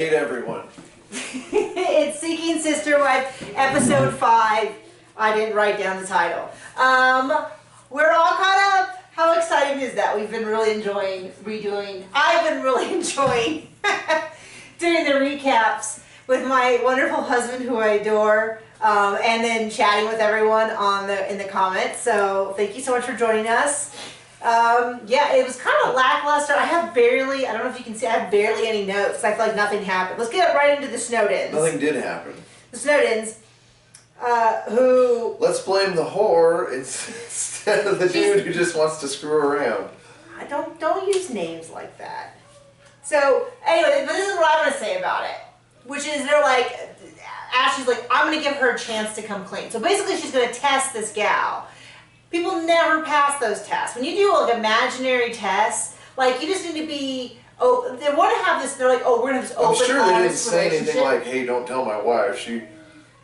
Hey everyone. It's Seeking Sister Wife Episode 5. I didn't write down the title. We're all caught up. How exciting is that? We've been really enjoying I've been really enjoying doing the recaps with my wonderful husband who I adore, and then chatting with everyone in the comments. So thank you so much for joining us. Yeah, it was kind of lackluster. I don't know if you can see, I have barely any notes. I feel like nothing happened. Let's get right into the Snowdens. Nothing did happen. The Snowdens, who... Let's blame the whore instead of the dude who just wants to screw around. Don't use names like that. So, anyway, this is what I'm going to say about it. Which is, they're like, Ashley's like, I'm going to give her a chance to come clean. So basically she's going to test this gal. People never pass those tests. When you do like imaginary tests, like you just need to be, they want to have this, they're like, oh, we're going to have this open, I'm sure they didn't say relationship. anything like, hey, don't tell my wife. She,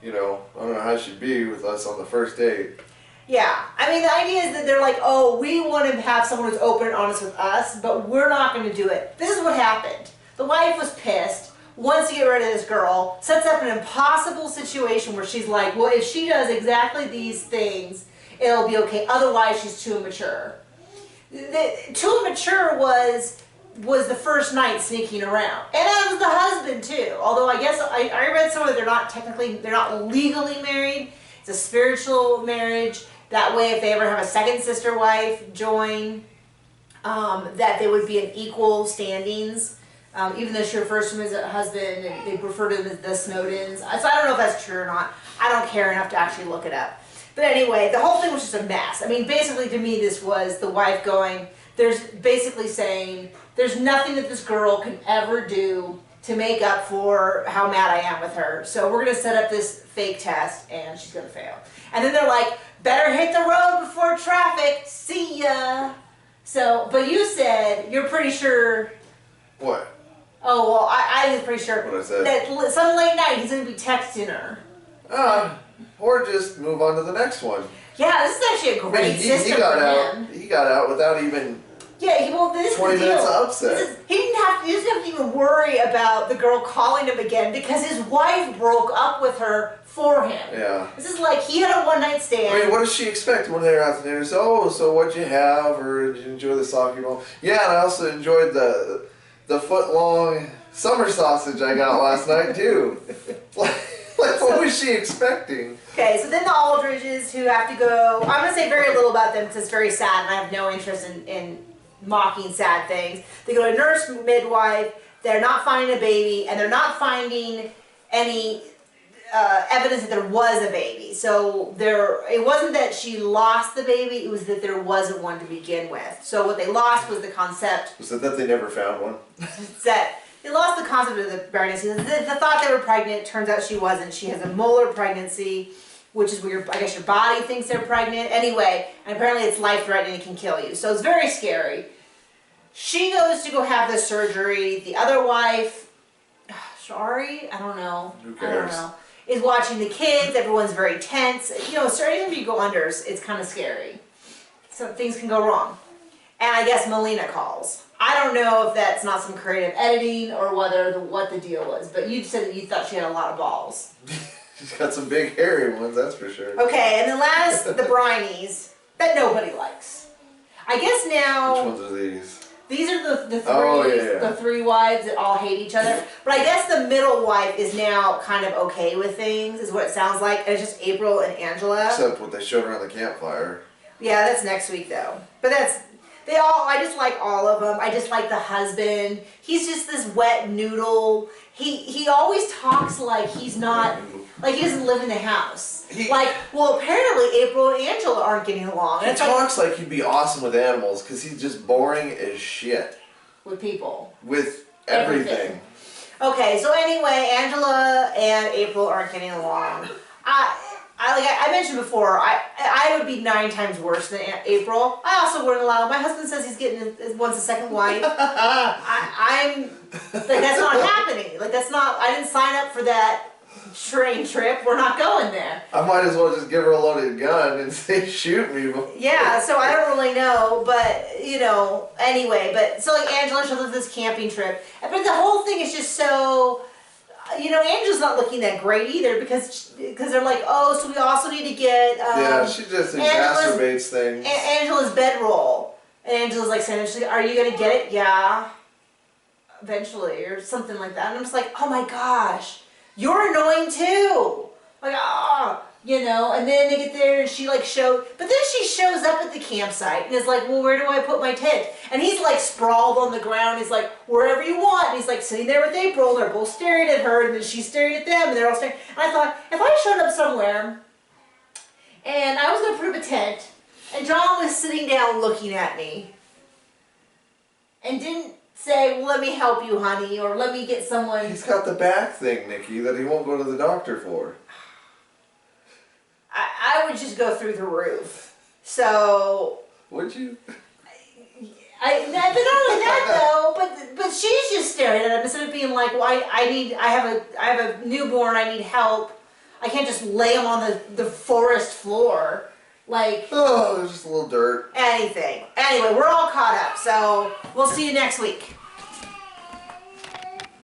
I don't know how she'd be with us on the first date. Yeah. I mean, the idea is that they're like, oh, we want to have someone who's open and honest with us, but we're not going to do it. This is what happened. The wife was pissed, wants to get rid of this girl, sets up an impossible situation where she's like, well, if she does exactly these things, it'll be okay. Otherwise, she's too immature. Too immature was the first night sneaking around, and that was the husband too. Although I guess I read somewhere they're not legally married. It's a spiritual marriage. That way, if they ever have a second sister wife join, that they would be in equal standings. Even though she refers to him as a husband, and they refer to him as the Snowdens. So I don't know if that's true or not. I don't care enough to actually look it up. But anyway, the whole thing was just a mess. I mean, basically to me this was the wife going, there's basically saying, there's nothing that this girl can ever do to make up for how mad I am with her. So we're going to set up this fake test and she's going to fail. And then they're like, better hit the road before traffic. See ya. So, but you said, you're pretty sure. What? Oh, well, I was pretty sure What I said? that some late night he's going to be texting her. Or just move on to the next one. Yeah, this is actually a great system he got for out. him. He got out without even. Yeah, well, this is 20 the deal. minutes of upset. He doesn't have to even worry about the girl calling him again because his wife broke up with her for him. Yeah. This is like he had a one-night stand. I mean, what does she expect when they're out to dinner? So, so what'd you have? Or did you enjoy the sake bowl? Yeah, and I also enjoyed the foot-long summer sausage I got last night too. Like, what was she expecting? Okay, so then the Aldridges who have to go, I'm going to say very little about them because it's very sad and I have no interest in mocking sad things. They go to nurse midwife, they're not finding a baby, and they're not finding any evidence that there was a baby. So it wasn't that she lost the baby, it was that there wasn't one to begin with. So what they lost was the concept. Was it that they never found one? That they lost the concept of the pregnancy. The thought they were pregnant, turns out she wasn't. She has a molar pregnancy, which is where I guess your body thinks they're pregnant. Anyway, and apparently it's life-threatening, it can kill you. So it's very scary. She goes to go have the surgery. The other wife, Shari, I don't know. Who cares? I don't know. Is watching the kids. Everyone's very tense. Anything you go under, it's kind of scary. So things can go wrong. And I guess Melina calls. I don't know if that's not some creative editing or what the deal was, but you said that you thought she had a lot of balls. She's got some big hairy ones, that's for sure. Okay, and then last, the Brinies, that nobody likes. I guess now... Which ones are these? These are the three, the three wives that all hate each other. But I guess the middle wife is now kind of okay with things, is what it sounds like. And it's just April and Angela. Except what they showed around the campfire. Yeah, that's next week though. But I just like all of them. I just like the husband. He's just this wet noodle. He always talks like he's not, like he doesn't live in the house. Apparently April and Angela aren't getting along. He talks like he'd be awesome with animals because he's just boring as shit. With people. With everything. Okay, so anyway, Angela and April aren't getting along. I mentioned before, I would be 9 times worse than April. I also wouldn't allow. My husband says he's wants a second wife. I'm like, that's not happening. Like, that's not. I didn't sign up for that. train trip. We're not going there. I might as well just give her a loaded gun and say, shoot me. Yeah, so I don't really know, but, you know, anyway, but, so like Angela shows us this camping trip, but the whole thing is just so, you know, Angela's not looking that great either, because they're like, oh, so we also need to get, yeah, she just exacerbates things. Angela's bedroll, and Angela's like saying, she's like, are you going to get it? Yeah, eventually, or something like that, and I'm just like, oh my gosh, you're annoying too, like, you know, and then they get there and she like but then she shows up at the campsite and is like, well, where do I put my tent? And he's like sprawled on the ground. He's like, wherever you want. And he's like sitting there with April. They're both staring at her, and then she's staring at them, and they're all staring. And I thought, if I showed up somewhere and I was going to put up a tent and John was sitting down looking at me and didn't say, well, let me help you, honey, or let me get someone. He's got the back thing, Nikki, that he won't go to the doctor for. I would just go through the roof. So. Would you? But not only that though, but she's just staring at him instead of being like, well, I have a newborn, I need help. I can't just lay him on the forest floor. Like. Oh, there's just a little dirt. Anything. Anyway, we're all caught up, so we'll see you next week.